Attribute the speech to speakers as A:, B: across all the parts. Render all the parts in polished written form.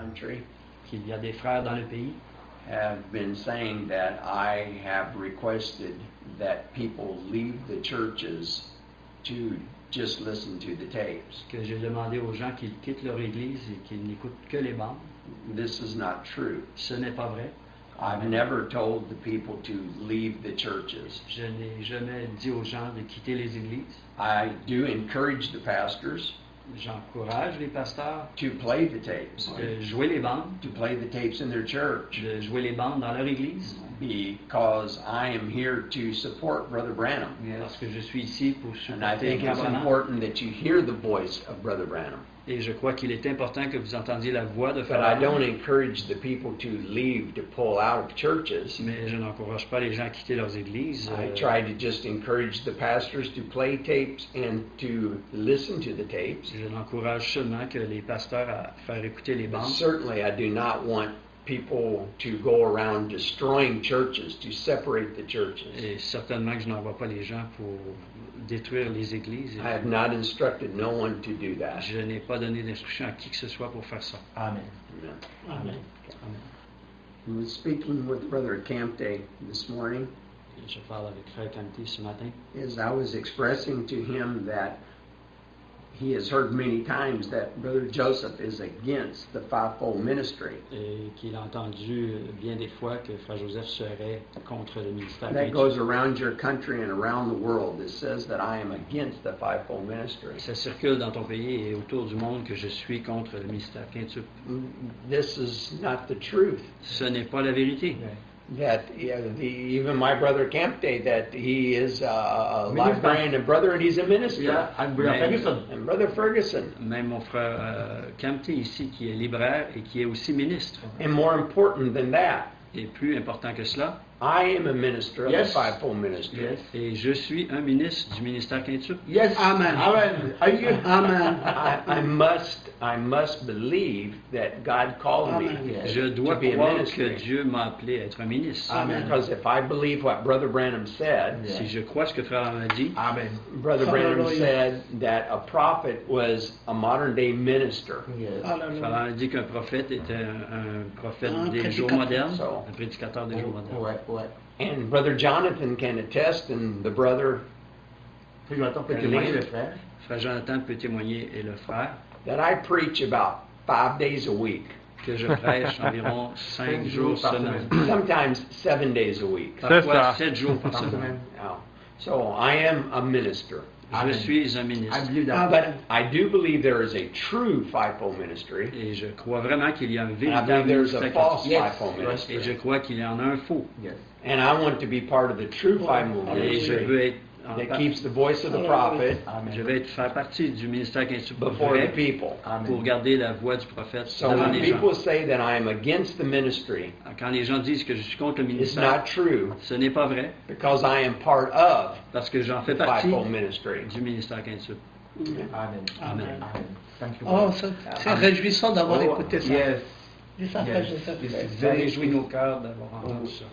A: country
B: qu'il y a des frères dans le pays
A: have been saying that I have requested that people leave the churches to just listen to the tapes.
B: que j'ai demandé aux gens qu'ils quittent leur église et qu'ils n'écoutent que les bandes.
A: This is not true.
B: Ce n'est pas vrai.
A: I've never told the people to leave the churches.
B: Je n'ai jamais dit aux gens de quitter les églises.
A: I do encourage the pastors
B: J'encourage les pasteurs
A: to play the tapes,
B: de jouer les bandes,
A: to play the tapes in their church,
B: de jouer les bandes dans leur église,
A: because I am here to support Brother Branham.
B: parce que je suis ici pour
A: And I
B: supporter
A: think it's
B: Branham.
A: important that you hear the voice of Brother Branham.
B: Et je crois qu'il est important que vous entendiez la voix de
A: But
B: Frère
A: I
B: Branham.
A: don't encourage the people to leave, to pull out of churches.
B: Mais je n'encourage pas les gens à quitter leurs églises.
A: I try to just encourage the pastors to play tapes and to listen to the tapes.
B: Je n'encourage seulement que les pasteurs à faire écouter les
A: But
B: bandes.
A: certainly I do not want people to go around destroying churches, to separate the churches.
B: Et certainement que je n'envoie pas les gens pour détruire les églises.
A: I have not instructed no one to do that.
B: Je n'ai pas donné d'instruction à qui que ce soit pour faire ça.
C: Amen.
A: Amen.
C: Amen.
A: I was speaking with Brother Campte this morning
B: Je parle avec Frère Camté ce matin.
A: as I was expressing to him that he has heard many times that Brother Joseph is against the fivefold ministry.
B: Et qu'il a entendu bien des fois que Frère Joseph serait contre le ministère.
A: That goes around your country and around the world. It says that I am against the fivefold ministry.
B: Ça circule dans ton pays et autour du monde que je suis contre le ministère quintuple.
A: This is not the truth.
B: Ce n'est pas la vérité.
A: That even my brother Campte, that he is a librarian and brother, and he's a minister.
C: Yeah, and Brother
B: Amen.
C: Ferguson.
A: And Brother Ferguson.
B: Même mon frère Camté ici, qui est libraire et qui est aussi ministre.
A: And more important than that,
B: Et plus important que cela,
A: I am a minister of
C: Yes.
A: the fivefold ministry.
C: Yes.
B: et je suis un ministre du ministère quintuple.
C: Yes.
D: Amen.
C: Amen. Are you?
D: Amen.
A: I must believe that God called me
D: Amen.
B: Je dois
A: to be a
B: croire que
A: ministry.
B: Dieu m'a appelé à être un ministre.
C: Amen.
A: Because if I believe what Brother Branham said,
C: Yeah.
B: Si je crois ce que Frère Branham a dit,
C: Amen.
A: Brother Branham
D: Hallelujah.
A: said that a prophet was a modern day minister.
C: Yes.
B: Frère
D: Hallelujah.
B: Branham a dit qu'un prophète était un prophète
D: Un
B: des jours
D: prédicateur.
B: modernes,
A: So-
B: un prédicateur des jours modernes.
C: Ouais, ouais.
A: And Brother Jonathan can attest, and the brother,
C: Puis Jonathan peut témoigner, le frère.
B: Frère Jonathan peut témoigner, et le frère,
A: that I preach about 5 days a week,
B: que je prêche environ 5 jours
C: par
B: semaine.
A: sometimes 7 days a week.
B: Parfois 7 jours par
C: Par
B: semaine.
C: semaine.
A: Now, so I am a minister.
B: Je
C: Amen.
B: suis un
C: I
B: ministre.
C: believe that.
A: But I do believe there is a true fivefold ministry,
B: Et je crois vraiment qu'il y a un
A: and I believe
B: véritable
A: there's a
B: ministère
A: false
B: quintuple.
C: Yes.
A: fivefold
B: Et je
A: ministry.
B: crois qu'il y en a un faux.
C: Yes.
A: And I want to be part of the true fivefold
B: Et je veux
A: ministry
B: être
A: that keeps the voice of the prophet
C: Amen.
B: je vais faire partie du ministère quintuple
A: before the
B: vrai
A: people.
C: Amen.
B: pour garder la voix du prophète
A: So
B: devant
A: when
B: les gens.
A: people say that I am against the ministry,
B: Quand les gens disent que je suis contre le
A: it's
B: ministère,
A: not true
B: ce n'est pas vrai,
A: because I am part of
B: parce que j'en
A: the
B: fais partie
A: fivefold ministry.
B: du ministère quintuple.
C: Amen.
B: Amen.
C: Amen. Thank you.
D: Oh, c'est réjouissant d'avoir
C: Oh,
D: écouté ça.
C: Yes.
D: Dis ça,
C: Yes.
D: Frère Joseph.
C: It's
B: Ça
C: very
B: réjouit nos cœurs d'avoir entendu ça.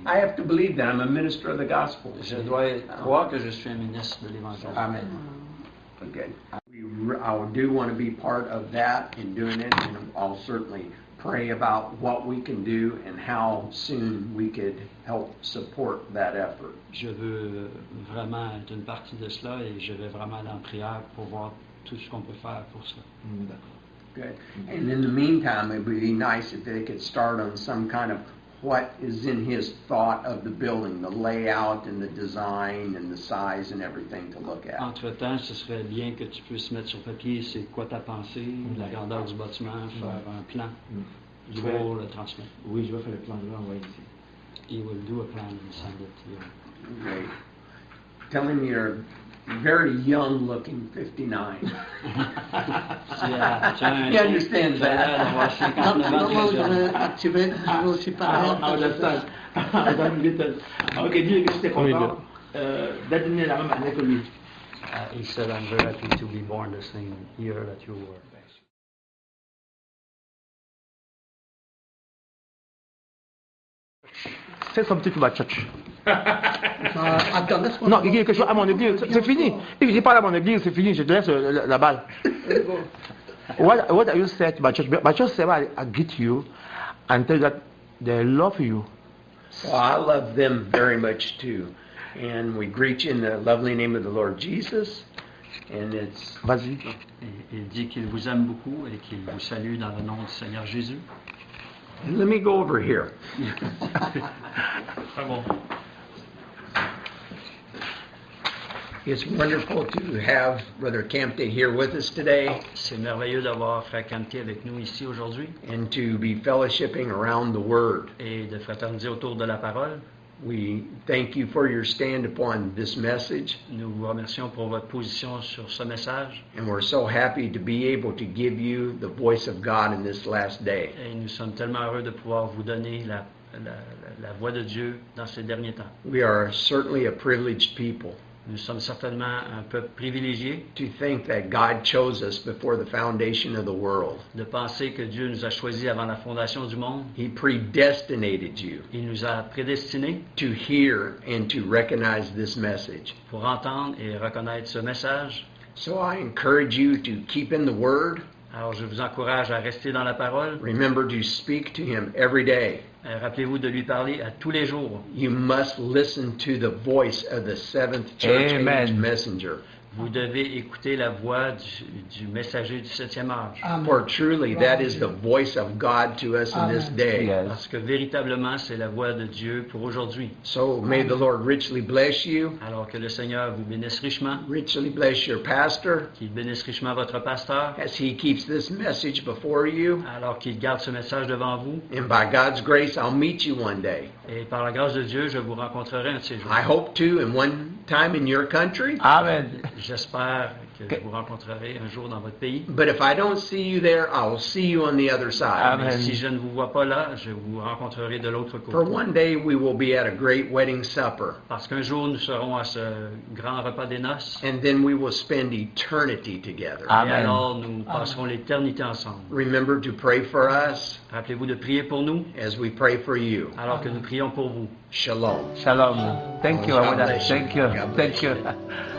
A: I have to believe that I'm a minister of the gospel.
B: Je dois croire que je suis un ministre de l'Évangile.
C: Amen.
A: Okay. I do want to be part of that in doing it, and I'll certainly pray about what we can do and how soon we could help support that effort.
B: Je veux vraiment être une partie de cela et je vais vraiment aller en prière pour voir tout ce qu'on peut faire pour ça.
C: D'accord.
A: Good. And in the meantime, it would be nice if they could start on some kind of what is in his thought of the building, the layout and the design and the size and everything to look at.
B: Entre-temps, ce serait bien que tu puisses mettre sur papier c'est quoi ta pensée, la grandeur du bâtiment, faire un plan pour le transmettre.
C: Oui, je vais faire le plan, je vais envoyer ici.
B: He will do a plan and send it to you.
A: Great. Tell him you're very young looking, 59. He understands
B: Tu as l'air d'avoir
A: that.
B: 59 ans.
D: Maman,
B: très
D: je
B: jeune.
D: vais activer, je vais aussi parler.
C: I understand. I don't get it. Ok, dis que j'étais content d'être né la même année que lui.
B: He said, I'm very happy to be born the same year that you were.
C: Say something to my church.
D: Attends, laisse-moi.
C: Non, il dit quelque chose à mon église, c'est fini. Il dit pas à mon église, c'est fini, je te laisse la balle. what are you saying to my church? My church say, I greet you and tell you that they love you.
A: Well, I love them very much too. And we greet you in the lovely name of the Lord Jesus. And it's
C: Vas-y.
B: Il dit qu'il vous aime beaucoup et qu'il vous salue dans le nom du Seigneur Jésus.
A: and let me go over here.
B: Très bon.
A: It's wonderful to have Brother Campte here with us today
B: C'est merveilleux d'avoir Frère Campte avec nous ici aujourd'hui
A: and to be fellowshipping around the Word.
B: et de fraterniser autour de la parole.
A: We thank you for your stand upon this message,
B: Nous vous remercions pour votre position sur ce message
A: and we're so happy to be able to give you the voice of God in this last day.
B: et nous sommes tellement heureux de pouvoir vous donner la voix de Dieu dans ces derniers temps.
A: We are certainly a privileged people.
B: Nous sommes certainement un peuple privilégié
A: To think that God chose us before the foundation of the world.
B: de penser que Dieu nous a choisis avant la fondation du monde.
A: He predestinated you
B: Il nous a prédestinés
A: to hear and to recognize this message.
B: pour entendre et reconnaître ce message.
A: So I encourage you to keep in the Word.
B: Alors je vous encourage à rester dans la parole.
A: Remember to speak to Him every day.
B: Rappelez-vous de lui parler à tous les jours.
A: You must listen to the voice of the seventh church
C: Amen.
A: age messenger.
B: Vous devez écouter la voix du messager du 7e âge.
D: Amen.
A: For truly that is the voice of God to us in this
D: Amen.
A: day.
C: Yes.
B: Parce que véritablement, c'est la voix de Dieu pour aujourd'hui.
A: So may the Lord richly bless you,
B: Alors que le Seigneur vous bénisse richement,
A: richly bless your pastor
B: qu'il bénisse richement votre pasteur,
A: as he keeps this message before you.
B: alors qu'il garde ce message devant vous.
A: And by God's grace, I'll meet you one day.
B: Et par la grâce de Dieu, je vous rencontrerai un de ces jours.
A: I hope to in one time in your country.
C: Amen.
B: J'espère que je vous rencontrerai un jour dans votre pays.
A: But if I don't see you there, I will see you on the other side.
C: Amen.
B: Mais si je ne vous vois pas là, je vous rencontrerai de l'autre
A: For
B: côté.
A: one day we will be at a great wedding supper,
B: Parce qu'un jour, nous serons à ce grand repas des noces.
A: and then we will spend eternity together.
B: Et
C: Amen.
B: alors, nous passerons l'éternité ensemble.
A: Remember to pray for us
B: Rappelez-vous de prier pour nous,
A: as we pray for you.
B: alors que nous prions pour vous.
A: Shalom.
C: Shalom. Thank you,
A: God
C: Abuela.
A: bless you.
C: Thank you.
A: God bless
C: Thank you.